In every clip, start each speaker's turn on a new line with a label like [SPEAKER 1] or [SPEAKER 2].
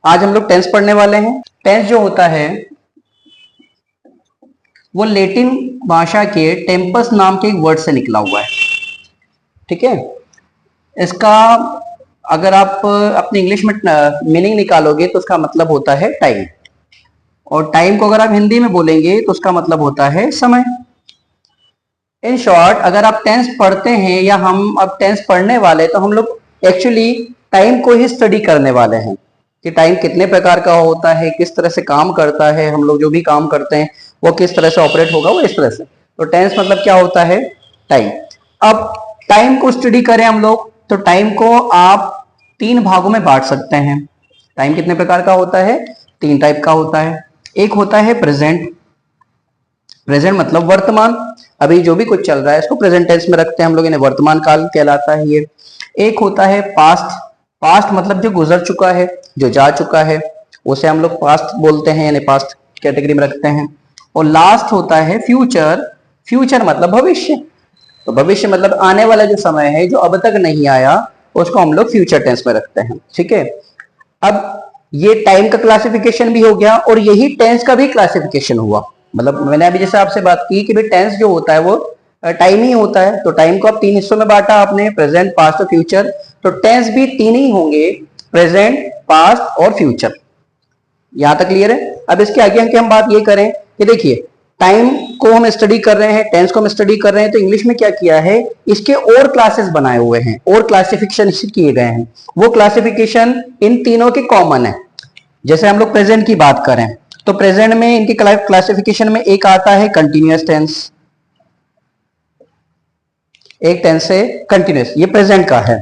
[SPEAKER 1] आज हम लोग टेंस पढ़ने वाले हैं। टेंस जो होता है वो लेटिन भाषा के टेम्पस नाम के एक वर्ड से निकला हुआ है। ठीक है, इसका अगर आप अपने इंग्लिश में मीनिंग निकालोगे तो उसका मतलब होता है टाइम, और टाइम को अगर आप हिंदी में बोलेंगे तो उसका मतलब होता है समय। इन शॉर्ट, अगर आप टेंस पढ़ते हैं या हम अब टेंस पढ़ने वाले तो हम लोग एक्चुअली टाइम को ही स्टडी करने वाले हैं कि टाइम कितने प्रकार का होता है, किस तरह से काम करता है, हम लोग जो भी काम करते हैं वो किस तरह से ऑपरेट होगा, वो इस तरह से। तो टेंस मतलब क्या होता है? टाइम। अब टाइम को स्टडी करें हम लोग तो टाइम को आप 3 भागों में बांट सकते हैं। टाइम कितने प्रकार का होता है? 3 टाइप का होता है। एक होता है प्रेजेंट। प्रेजेंट मतलब वर्तमान, अभी जो भी कुछ चल रहा है इसको प्रेजेंट टेंस में रखते हैं हम लोग, इन्हें वर्तमान काल कहलाता है ये। एक होता है पास्ट। पास्ट मतलब जो गुजर चुका है, जो जा चुका है, उसे हम लोग पास्ट बोलते हैं, यानी पास्ट कैटेगरी में रखते हैं। और लास्ट होता है फ्यूचर। फ्यूचर मतलब भविष्य। तो भविष्य मतलब आने वाला जो समय है जो अब तक नहीं आया, उसको हम लोग फ्यूचर टेंस में रखते हैं। ठीक है, अब ये टाइम का क्लासिफिकेशन भी हो गया और यही टेंस का भी क्लासिफिकेशन हुआ। मतलब मैंने अभी जैसे आपसे बात की कि भाई टेंस जो होता है वो टाइम ही होता है, तो टाइम को आप 3 हिस्सों में बांटा आपने, प्रेजेंट, पास्ट और फ्यूचर। तो टेंस भी 3 ही होंगे, प्रेजेंट, पास्ट और फ्यूचर। यहां तक क्लियर है? अब इसके आगे हम बात ये करें कि देखिए, टाइम को हम स्टडी कर रहे हैं, टेंस को हम स्टडी कर रहे हैं, तो इंग्लिश में क्या किया है, इसके और क्लासेस बनाए हुए हैं और क्लासिफिकेशन किए गए हैं। वो क्लासिफिकेशन इन तीनों के कॉमन है। जैसे हम लोग प्रेजेंट की बात करें तो प्रेजेंट में इनकी क्लासिफिकेशन में एक आता है कंटिन्यूअस टेंस, एक टेंस है कंटिन्यूअस, ये प्रेजेंट का है।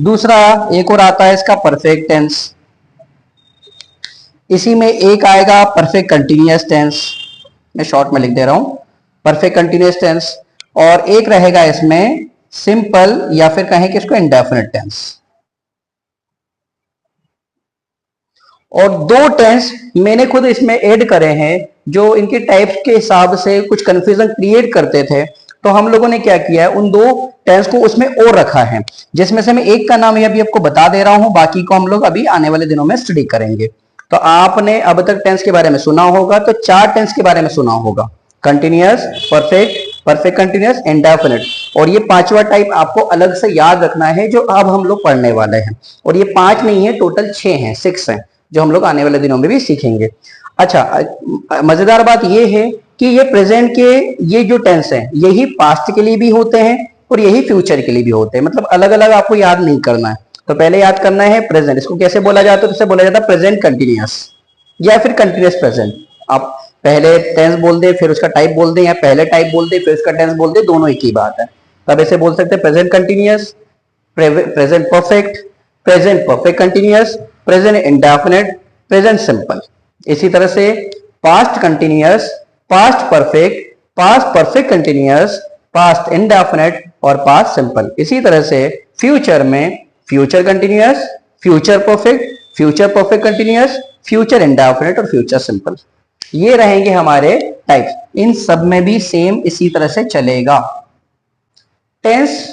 [SPEAKER 1] दूसरा एक और आता है इसका परफेक्ट टेंस, इसी में एक आएगा परफेक्ट कंटिन्यूअस टेंस, मैं शॉर्ट में लिख दे रहा हूं परफेक्ट कंटिन्यूअस टेंस। और एक रहेगा इसमें सिंपल या फिर कहें कि इसको इंडेफिनिट टेंस। और 2 टेंस मैंने खुद इसमें ऐड करे हैं जो इनके टाइप्स के हिसाब से कुछ कंफ्यूजन क्रिएट करते थे, तो हम लोगों ने क्या किया है, उन 2 टेंस को उसमें और रखा है, जिसमें से मैं एक का नाम अभी आपको बता दे रहा हूं, बाकी को हम लोग अभी आने वाले दिनों में स्टडी करेंगे। तो आपने अब तक टेंस के बारे में सुना होगा, तो 4 टेंस के बारे में सुना होगा, continuous, perfect, perfect continuous, indefinite. और ये 5वां टाइप आपको अलग से याद रखना है जो अब हम लोग पढ़ने वाले हैं। और ये 5 नहीं है, टोटल 6 हैं, 6 हैं, जो हम लोग आने वाले दिनों में भी सीखेंगे। अच्छा, मजेदार बात ये है कि ये प्रेजेंट के ये जो टेंस है यही पास्ट के लिए भी होते हैं और यही फ्यूचर के लिए भी होते हैं, मतलब अलग अलग आपको याद नहीं करना है। तो पहले याद करना है प्रेजेंट, इसको कैसे बोला जाता है, तो इसे बोला जाता है प्रेजेंट कंटिन्यूअस या फिर कंटिन्यूअस प्रेजेंट। आप पहले टेंस बोल दे फिर उसका टाइप बोल दे, या पहले टाइप बोल दे फिर उसका टेंस बोल दे, दोनों एक ही बात है। तब ऐसे बोल सकते हैं present continuous, present perfect, present perfect continuous, present indefinite, present simple. इसी तरह से past continuous, past perfect, past perfect continuous, past indefinite और पास्ट सिंपल। इसी तरह से फ्यूचर में future continuous, future perfect, future perfect continuous, future indefinite और future simple. ये रहेंगे हमारे टाइप्स। इन सब में भी सेम इसी तरह से चलेगा। टेंस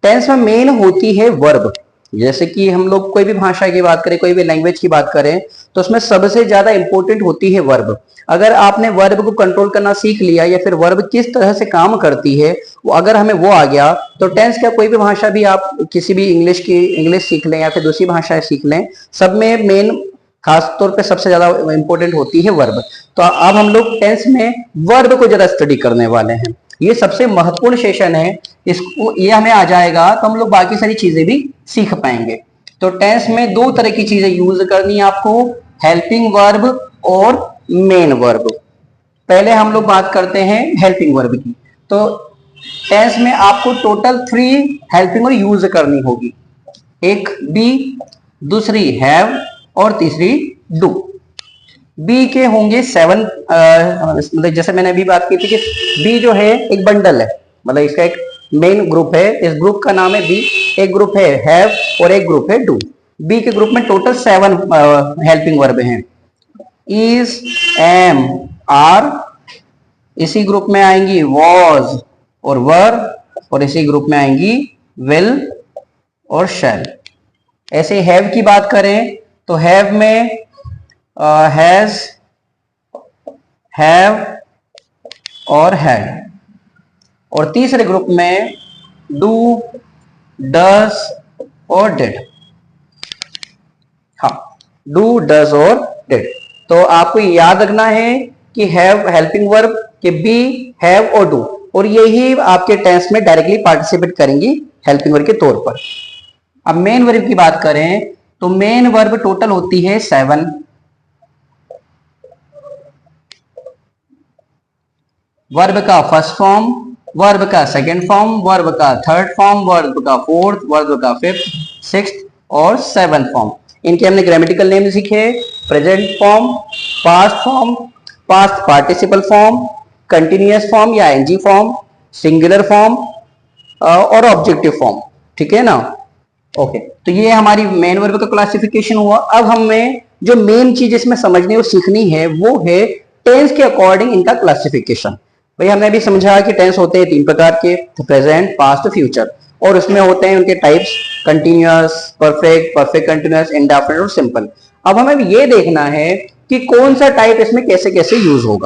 [SPEAKER 1] टेंस में मेन होती है वर्ब। जैसे कि हम लोग कोई भी भाषा की बात करें, कोई भी लैंग्वेज की बात करें, तो उसमें सबसे ज्यादा इंपॉर्टेंट होती है वर्ब। अगर आपने वर्ब को कंट्रोल करना सीख लिया या फिर वर्ब किस तरह से काम करती है वो अगर हमें वो आ गया, तो टेंस क्या कोई भी भाषा भी आप किसी भी इंग्लिश सीख लें या फिर दूसरी भाषाएं सीख लें, सब में मेन खास तौर पे सबसे ज्यादा इंपॉर्टेंट होती है वर्ब। तो अब हम लोग टेंस में वर्ब को ज्यादा स्टडी करने वाले हैं। ये सबसे महत्वपूर्ण सेशन है, इसको ये हमें आ जाएगा तो हम लोग बाकी सारी चीजें भी सीख पाएंगे। तो टेंस में 2 तरह की चीजें यूज करनी है आपको, हेल्पिंग वर्ब और मेन वर्ब। पहले हम लोग बात करते हैं हेल्पिंग वर्ब की। तो टेंस में आपको टोटल 3 हेल्पिंग वर्ब यूज करनी होगी, एक बी, दूसरी हैव और तीसरी डू। बी के होंगे 7, मतलब जैसे मैंने अभी बात की थी कि बी जो है एक बंडल है, मतलब इसका एक मेन ग्रुप है, इस ग्रुप का नाम है बी। एक ग्रुप है हैव और एक ग्रुप है डू। बी के ग्रुप में टोटल 7 हेल्पिंग वर्ब हैं, इज, एम, आर। इसी ग्रुप में आएंगी वॉज और वर, और इसी ग्रुप में आएंगी विल और शैल। ऐसे हैव की बात करें तो हैव में हैज, हैव और हैड, और तीसरे ग्रुप में डू, डज और डिड। हाँ, डू, डज और डिड। तो आपको याद रखना है कि हैव हेल्पिंग वर्ब, के बी, हैव और डू, और यही आपके टेंस में डायरेक्टली पार्टिसिपेट करेंगी हेल्पिंग वर्ब के तौर पर। अब मेन वर्ब की बात करें तो मेन वर्ब टोटल होती है 7। वर्ब का फर्स्ट फॉर्म, वर्ब का सेकंड फॉर्म, वर्ब का थर्ड फॉर्म, वर्ब का फोर्थ, वर्ब का फिफ्थ, सिक्स्थ और सेवंथ फॉर्म। इनके हमने ग्रामेटिकल नेम सीखे, present form, past form, past participle form, continuous form या एनजी फॉर्म, सिंगुलर फॉर्म और ऑब्जेक्टिव फॉर्म। ठीक है ना? ओके, तो ये हमारी मेन वर्ब का क्लासिफिकेशन हुआ। अब हमें जो मेन चीज इसमें समझनी और सीखनी है वो है टेंस के अकॉर्डिंग इनका क्लासिफिकेशन। भाई हमने अभी समझा कि टेंस होते हैं 3 प्रकार के, प्रेजेंट, पास्ट, फ्यूचर, और उसमें होते हैं उनके types, continuous, perfect, perfect continuous, indefinite और सिंपल। अब हमें ये देखना है कि कौन सा टाइप इसमें कैसे कैसे यूज होगा।